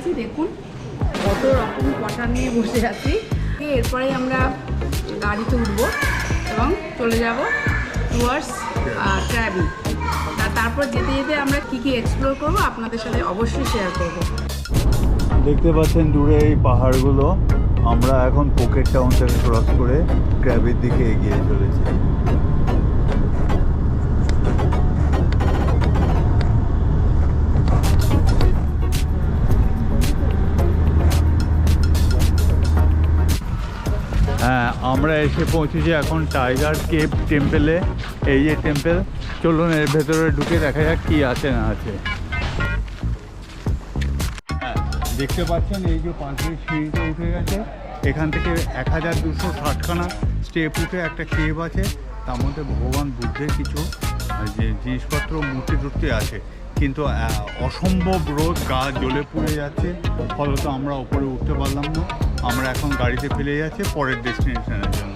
গেছি, দেখুন কত রকম কটা নিয়ে বসে আছি। এরপরে আমরা গাড়িতে উঠবো এবং চলে যাব টুয়ার্ডস ক্র্যাবি। তারপর যেতে যেতে আমরা কী কী এক্সপ্লোর করবো আপনাদের সাথে অবশ্যই শেয়ার করব। দেখতে পাচ্ছেন দূরে এই পাহাড়গুলো। আমরা এখন পোকেট টাউন থেকে ক্রস করে ক্র্যাবির দিকে এগিয়ে চলেছি। হ্যাঁ, আমরা এসে পৌঁছেছি এখন টাইগার কেভ টেম্পেলে। এই যে টেম্পেল, চলুন এর ভেতরে ঢুকে দেখা যাক কি আছে না আছে। হ্যাঁ, দেখতে পাচ্ছেন এই যে পাশের সিঁড়িতে উঠে গেছে। এখান থেকে 1260খানা স্টেপ উঠে একটা কেভ আছে। তার মধ্যে ভগবান বুদ্ধের কিছু যে জিনিসপত্র মূর্তি টুর্তি আছে, কিন্তু অসম্ভব রোদ, গা জ্বলে পুড়ে যাচ্ছে, ফলত আমরা ওপরে উঠতে পারলাম না। আমরা এখন গাড়িতে ফেলে যাচ্ছি পরের ডেস্টিনেশনের জন্য।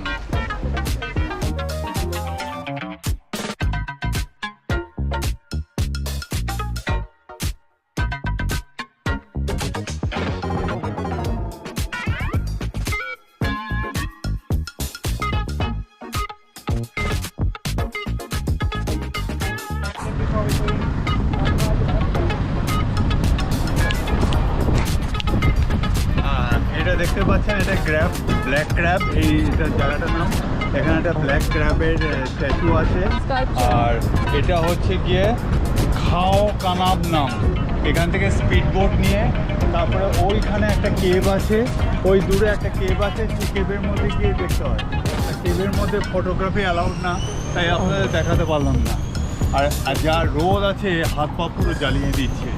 এটা দেখতে পাচ্ছেন, এটা ক্র্যাব, ব্ল্যাক ক্র্যাব, এই জায়গাটার নাম। এখানে একটা ব্ল্যাক ক্র্যাবের স্ট্যাচু আছে। আর এটা হচ্ছে গিয়ে খাও কানাব নাম। এখান থেকে স্পিড বোট নিয়ে তারপরে ওইখানে একটা কেভ আছে, ওই দূরে একটা কেভ আছে, সেই কেভের মধ্যে গিয়ে দেখতে হয়। কেভের মধ্যে ফটোগ্রাফি অ্যালাউড না, তাই আপনাদের দেখাতে পারলাম না। আর যা রোদ আছে, হাত পা পুরো জ্বালিয়ে দিচ্ছে।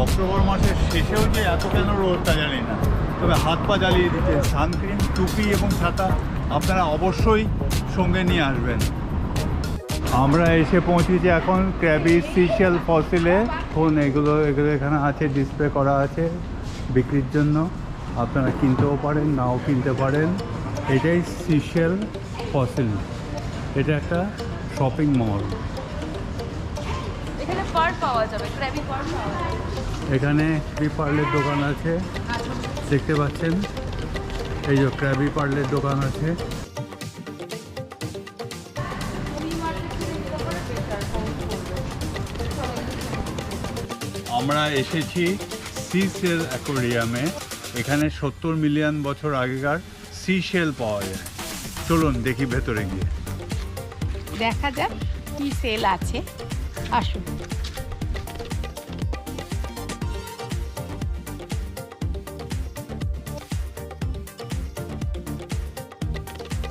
অক্টোবর মাসের শেষেও যে এত কেন রোদটা জানি না, তবে হাত পা জ্বালিয়ে দিচ্ছে। সানস্ক্রিন, টুপি এবং ছাতা আপনারা অবশ্যই সঙ্গে নিয়ে আসবেন। আমরা এসে পৌঁছেছি এখন ক্র্যাবি সিশেল ফসিলে। ফোন এগুলো এখানে আছে, ডিসপ্লে করা আছে বিক্রির জন্য। আপনারা কিনতেও পারেন, নাও কিনতে পারেন। এটাই সিশেল ফসিল। এটা একটা শপিং মল। এখানে পার্ট পাওয়া যাবে, ক্র্যাবি পার্ট পাওয়া যাবে। এখানে ক্র্যাবি পার্লের দোকান আছে, দেখতে পাচ্ছেন। এই যে ক্র্যাবি পার্লের দোকান আছে। আমরা এসেছি সিশেল অ্যাকোয়ারিয়ামে। এখানে 70 মিলিয়ন বছর আগেকার সিশেল পাওয়া যায়। চলুন দেখি ভেতরে গিয়ে দেখা যাক কি সেল আছে, আসুন।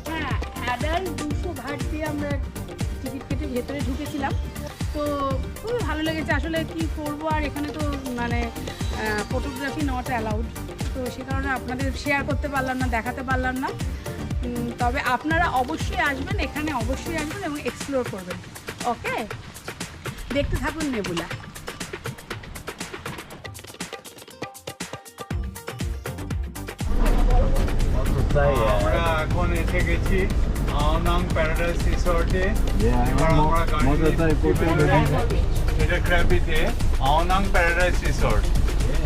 হ্যাঁ, অ্যাডাল্ট 200 ঘাট দিয়ে আমরা টিকিট কেটে ভেতরে ঢুকেছিলাম। তো খুবই ভালো লেগেছে। আসলে কি করবো, আর এখানে তো মানে ফটোগ্রাফি নট অ্যালাউড, তো সে কারণে আপনাদের শেয়ার করতে পারলাম না, দেখাতে পারলাম না। তবে আপনারা অবশ্যই আসবেন, এখানে অবশ্যই আসবেন এবং এক্সপ্লোর করবেন। ওকে, দেখতে থাকুন নেবুলা। আমরা এখন এসে গেছি আওনাং প্যারাডাইস রিসর্টে। এটা ক্র্যাবিতে আওনাং প্যারাডাইস রিসর্ট।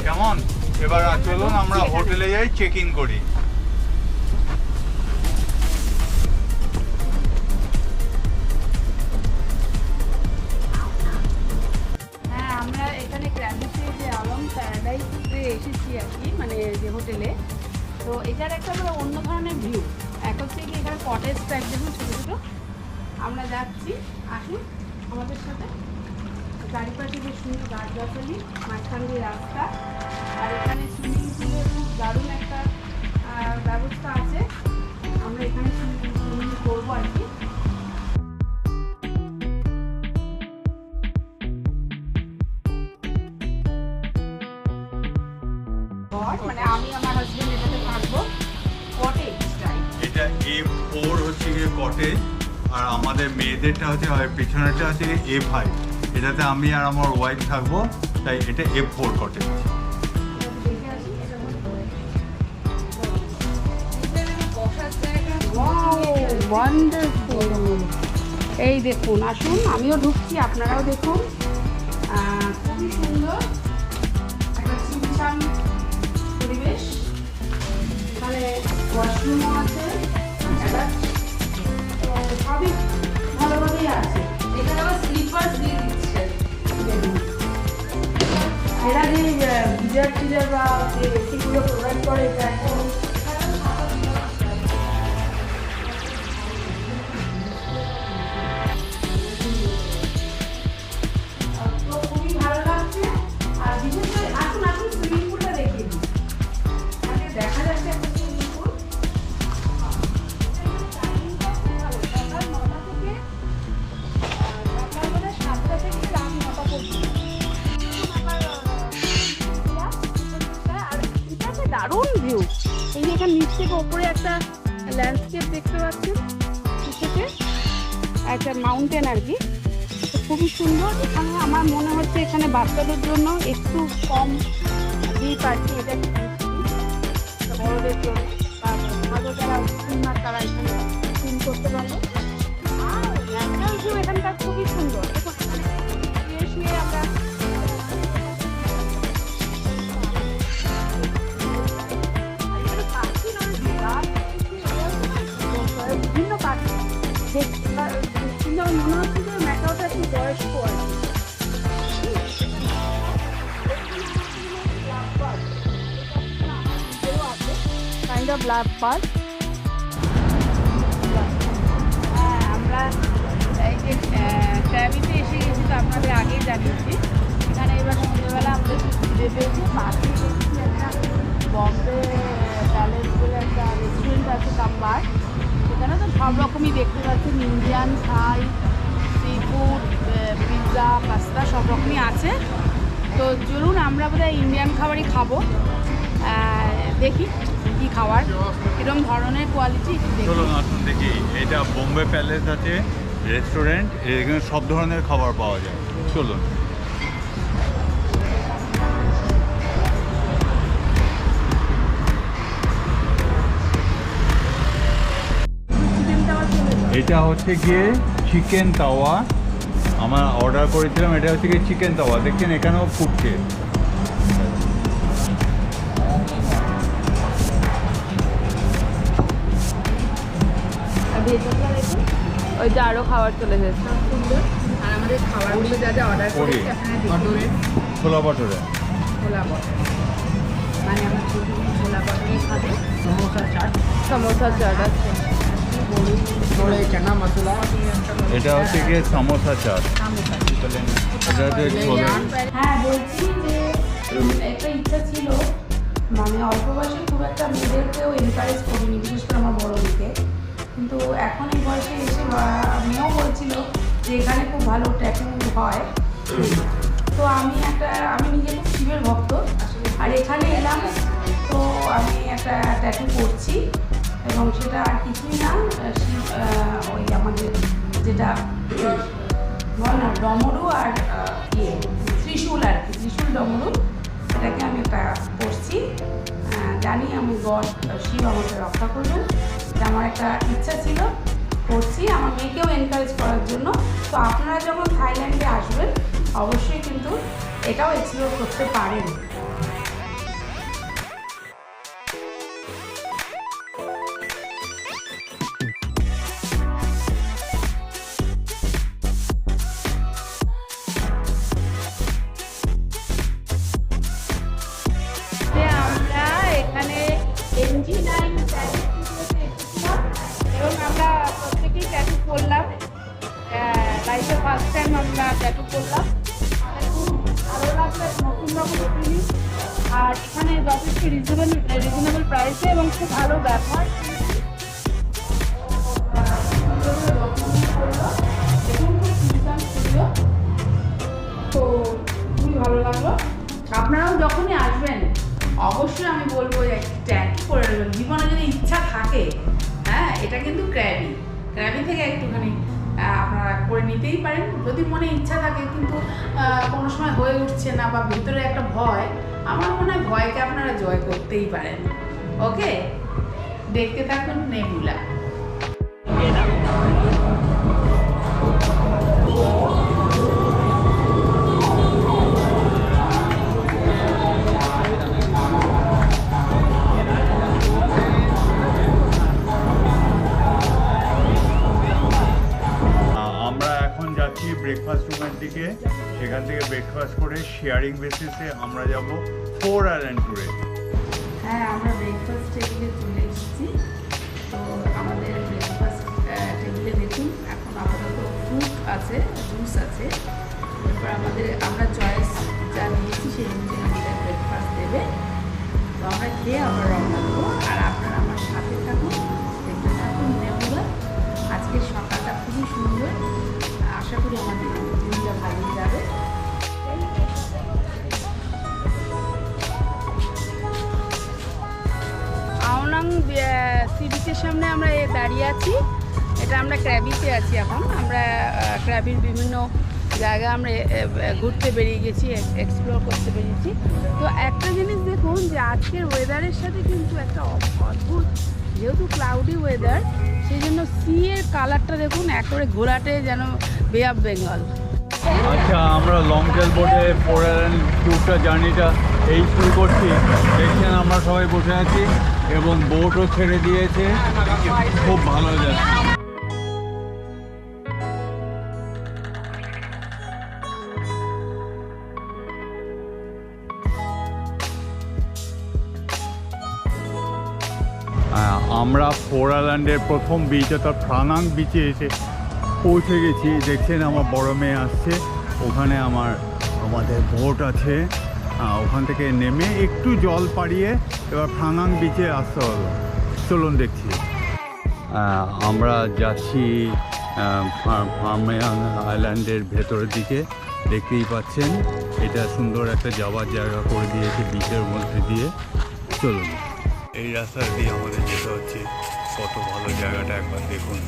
কেমন? এবার চলুন আমরা হোটেলে যাই, চেক ইন করি। হ্যাঁ, আমরা এখানে ক্র্যাবিতে যে আওনাং প্যারাডাইসে এসেছি আর কি, মানে যে হোটেলে। তো এটার একটা আমরা অন্য ধরনের ভিউ। এক হচ্ছে কি এখানে কটেজ টাইপ, দেখুন ছোটো ছোটো। আমরা যাচ্ছি, আসুন আমাদের সাথে। চারিপাশে বেশ সুন্দর গাছগাছালি, মাঝখান দিয়ে রাস্তা, আর এখানে সুইমিং পুলের খুব দারুণ একটা ব্যবস্থা আছে। আমরা এখানে সুইমিং করবো আর কি। মানে আমি আমার হাজবেন্ড এটাতে থাকবো, কটেজ টাইপ। এটা A4 হচ্ছে গিয়ে কটেজ, আর আমাদের মেয়েদেরটা হচ্ছে পেছনেরটা হচ্ছে A5। এটাতে আমি আর আমার ওয়াইফ থাকবো, তাই এটা A4 কটেজ। ওয়ান্ডারফুল। এই দেখুন, আসুন, আমিও ঢুকছি, আপনারাও দেখুন। খুবই সুন্দর একটা ছিমছাম বাথরুমও আছে, সবই ভালোভাবেই আছে। এখানে আবার স্লিপার দিয়ে দিচ্ছে, এরা যে গিজার টিজার বা যে এসিগুলো প্রোভাইড করে এটা একদম তো খুবই ভালো লাগছে। আর বিশেষ করে আসুন আসুন সুইমিং পুলটা দেখিয়ে দিই। দেখা যাচ্ছে একটা সুইমিং পুল, সকাল 9টা থেকে সকালবেলা 7টা থেকে রাত 9টা পর্যন্ত। দারুণ ভিউ। এই যে এখানে নিচ থেকে ওপরে একটা ল্যান্ডস্কেপ দেখতে পাচ্ছেন, থেকে একটা মাউন্টেন আর কি, খুবই সুন্দর। এখানে আমার মনে হচ্ছে এখানে বাচ্চাদের জন্য একটু কম ডিপ আর কি, এটা বড়দের জন্য ভালো যারা সুন্দর তারা এখানে সুইম করতে পারবে। আর ন্যাচারাল ভিউ এখানকার খুবই সুন্দর। দেখুন শুয়ে শুয়ে আমরা বিভিন্ন পাখি কিন্তু আমার মনে হচ্ছে যে ম্যাকাওটা একটু বয়স্ক আর কি। Kind of love bird. হ্যাঁ, আমরা এই যে ট্র্যাভিতে এসে গেছি, তো আপনাদের আগেই জানিয়েছি। এখানে এবার সন্ধ্যেবেলা আমরা একটু ঘুরে পেয়েছি, পাখি দেখছি একটা বম্বে প্যালেস বলে একটা রেস্টুরেন্ট আছে কামবার। এখানে তো সব রকমই দেখতে পাচ্ছেন, ইন্ডিয়ান, থাই, সি ফুড, পিৎজা, পাস্তা সব রকমই আছে। তো চলুন আমরা বোধহয় ইন্ডিয়ান খাবারই খাবো, দেখি কি খাবার, কিরকম ধরনের কোয়ালিটি চলুন আসুন দেখি। এটা বোম্বে প্যালেস আছে রেস্টুরেন্ট, এখানে সব ধরনের খাবার পাওয়া যায়। চলুন। এটা হচ্ছে গিয়ে চিকেন তাওয়া, আমরা অর্ডার করেছিলাম। এটা হচ্ছে গিয়ে চিকেন তাওয়া, দেখছেন এখানেও ফুটছে। ওইটা আরও খাবার চলে যাচ্ছে সুন্দর। আর আমাদের খাবারগুলো যা যা অর্ডার করেছি এখানে ছোলা ভটোরে, ছোলা ভটোরে মানে আমার ছোলা ভটোরে খাবে, সমোসা চাট আছে, চানা মশলা, এটা হচ্ছে গিয়ে সমোসা চাট। এটা হচ্ছে ছোলে। হ্যাঁ, বলছি যে একটা ইচ্ছা ছিল, মানে অল্প বয়সে খুব একটা মেয়েদেরকেও এনকারেজ করিনি, বিশেষ করে আমার বড় দিকে। কিন্তু এখন এই বয়সে এসে মেয়েও বলছিল যে এখানে খুব ভালো ট্যাটু হয়। তো আমি নিজে খুব শিবের ভক্ত, আর এখানে এলাম তো আমি একটা ট্যাটু করছি, এবং সেটা আর কিছুই না, শিব ওই আমাদের যেটা বল না ডমরু আর ত্রিশূল আর কি, ত্রিশূল ডমরু, এটাকে আমি একটা করছি। জানি আমি গড শিব আমাকে রক্ষা করবেন, এটা আমার একটা ইচ্ছা ছিল, করছি আমার মেয়েকেও এনকারেজ করার জন্য। তো আপনারা যখন থাইল্যান্ডে আসবেন অবশ্যই কিন্তু এটাও এক্সপ্লোর করতে পারেন। আমরা এখানে NG9 এবং আমরা প্রত্যেকেই ট্যাটু করলাম, লাইফে ফার্স্ট টাইম আমরা ট্যাটু করলাম। খুব ভালো লাগছে, নতুন রকম ফিলিং। আর এখানে যথেষ্ট রিজনেবল প্রাইসে এবং খুব ভালো ব্যবহার। তো খুবই ভালো লাগলো। আপনারাও যখনই আসবেন অবশ্যই আমি বলবো যে ট্যাটু করে নেবেন, জীবনে যদি ইচ্ছা থাকে। হ্যাঁ, এটা কিন্তু ক্র্যাবি থেকে একটুখানি আপনারা করে নিতেই পারেন যদি মনে ইচ্ছা থাকে, কিন্তু কোনো সময় হয়ে উঠছে না বা ভিতরে একটা ভয়, আমার মনে হয় ভয়কে আপনারা জয় করতেই পারেন। ওকে, দেখতে থাকুন নেবুলা। শেয়ারিং বেসিসে আমরা যাব 4 আইল্যান্ড ট্যুরে। হ্যাঁ, আমরা ব্রেকফাস্ট টেবিলে চলে এসেছি। তো আমাদের ব্রেকফাস্ট টেবিলে দেখুন এখন আপাতত ফ্রুট আছে, জুস আছে। এরপর আমরা চয়েস যা নিয়েছি সেই অনুযায়ী আমাদের ব্রেকফাস্ট দেবে। তো আমরা খেয়ে আমরা রওনা দেবো। আর আপনারা আমার সাথে থাকুন, দেখতে থাকুন নেমুদা। আজকে সকালটা খুবই সুন্দর, আশা করি আমাদের দিনটা ভালোই যাবে। আওনাং সি বিচের সামনে আমরা দাঁড়িয়ে আছি। এটা আমরা ক্র্যাবিতে আছি এখন। আমরা ক্র্যাবির বিভিন্ন জায়গা আমরা ঘুরতে বেরিয়ে গেছি, এক্সপ্লোর করতে বেরিয়েছি। তো একটা জিনিস দেখুন যে আজকের ওয়েদারের সাথে কিন্তু একটা অদ্ভুত, যেহেতু ক্লাউডি ওয়েদার সেই জন্য সি এর কালারটা দেখুন একেবারে ঘোলাটে, যেন বে অফ বেঙ্গল। আচ্ছা, আমরা লং টেল বোটে 4 আইল্যান্ড ট্যুরটা জার্নিটা এই শুরু করছি। দেখছেন আমরা সবাই বসে আছি এবং বোটও ছেড়ে দিয়েছে, খুব ভালো যাচ্ছে। আমরা 4 আইল্যান্ডের প্রথম বিচ অর্থাৎ ফ্রানাং বিচে এসে পৌঁছে গেছি। দেখছেন আমার বড় মেয়ে আসছে, ওখানে আমাদের বোট আছে। ওখান থেকে নেমে একটু জল পাড়িয়ে এবার ফ্রানাং বিচে আসতে হলো। চলুন দেখছি। আমরা যাচ্ছি ফার্মিয়াং আইল্যান্ডের ভেতরের দিকে। দেখতেই পাচ্ছেন এটা সুন্দর একটা যাওয়ার জায়গা করে দিয়েছে বিচের মধ্যে দিয়ে। চলুন, এই রাস্তা দিয়ে আমাদের যেতে হচ্ছে। কত ভালো জায়গাটা একবার দেখুন।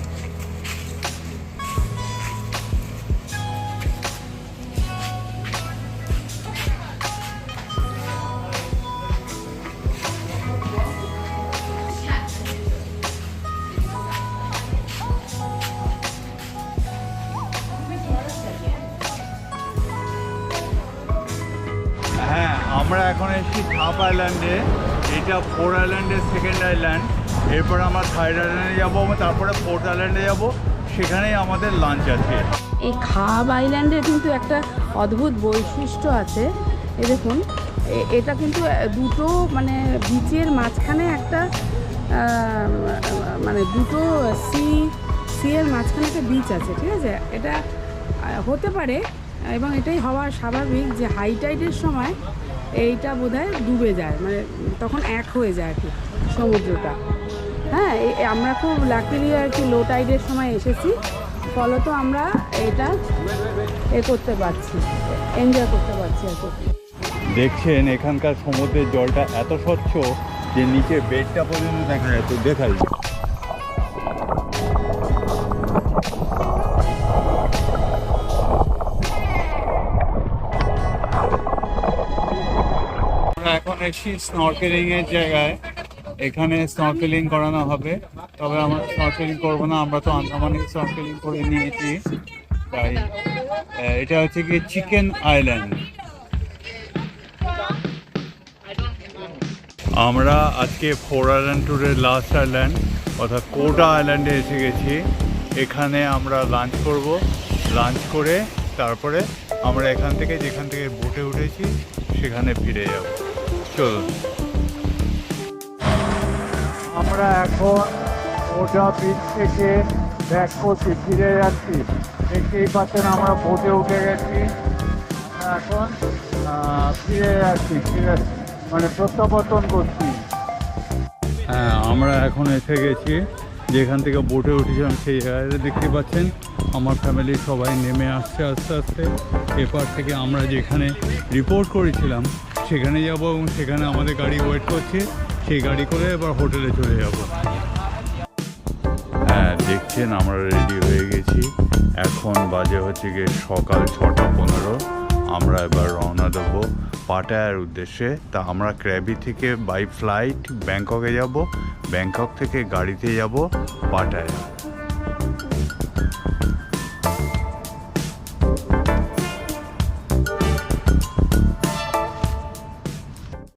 হ্যাঁ, আমরা এখন এসেছি থাপ আইল্যান্ডে। এটা 4 আইল্যান্ডের সেকেন্ড আইল্যান্ড। এরপর আমরা 3rd আইল্যান্ডে যাবো, তারপরে 4th আইল্যান্ডে যাব। সেখানেই আমাদের লাঞ্চ আছে। এই খাব আইল্যান্ডের কিন্তু একটা অদ্ভুত বৈশিষ্ট্য আছে। এই দেখুন, এটা কিন্তু দুটো মানে বিচের মাঝখানে একটা মানে দুটো সি এর মাঝখানে একটা বিচ আছে, ঠিক আছে? এটা হতে পারে এবং এটাই হওয়া স্বাভাবিক যে হাই টাইডের সময় এইটা বোধহয় ডুবে যায়, মানে তখন এক হয়ে যায় আর কি সমুদ্রটা। হ্যাঁ, আমরা খুব লাকিলি আর কি লো টাইডের সময় এসেছি, ফলত আমরা এটা করতে পারছি, এনজয় করতে পারছি আর কি। দেখছেন এখানকার সমুদ্রের জলটা এত স্বচ্ছ যে নিচে বেডটা পর্যন্ত দেখা যায়। তো দেখাই, আমরা এখন এসেছি স্নরকেলিং এর জায়গায়। এখানে স্নরকেলিং করানো হবে, তবে আমরা স্নরকেলিং করবো না, আমরা তো আন্দামানে স্নরকেলিং করে নিয়েছি। তাই এটা হচ্ছে কি চিকেন আইল্যান্ড। আমরা আজকে 4 আইল্যান্ড ট্যুরের লাস্ট আইল্যান্ড অর্থাৎ কোটা আইল্যান্ডে এসে গেছি। এখানে আমরা লাঞ্চ করব। লাঞ্চ করে তারপরে আমরা এখান থেকে যেখান থেকে বোটে উঠেছি সেখানে ফিরে যাব। চলুন, আমরা এখন কোটা বিচ থেকে ব্যাক করছি, ফিরে যাচ্ছি। দেখতেই পাচ্ছেন আমরা বোটে উঠে গেছি। আমরা এখন ফিরে যাচ্ছি, মানে প্রত্যাবর্তন করছি। হ্যাঁ, আমরা এখন এসে গেছি যেখান থেকে বোটে উঠেছিলাম সেই জায়গাটা। দেখতে পাচ্ছেন আমার ফ্যামিলির সবাই নেমে আসছে আস্তে আস্তে। এরপর থেকে আমরা যেখানে রিপোর্ট করেছিলাম সেখানে যাব এবং সেখানে আমাদের গাড়ি ওয়েট করছে। সেই গাড়ি করে এবার হোটেলে চলে যাব। হ্যাঁ, দেখছেন আমরা রেডি হয়ে গেছি। এখন বাজে হচ্ছে গিয়ে সকাল 6:15। আমরা এবার রওনা দেবো পাটায়ার উদ্দেশ্যে। তা আমরা ক্র্যাবি থেকে বাই ফ্লাইট ব্যাংককে যাব, ব্যাংকক থেকে গাড়িতে যাব পাটায়া।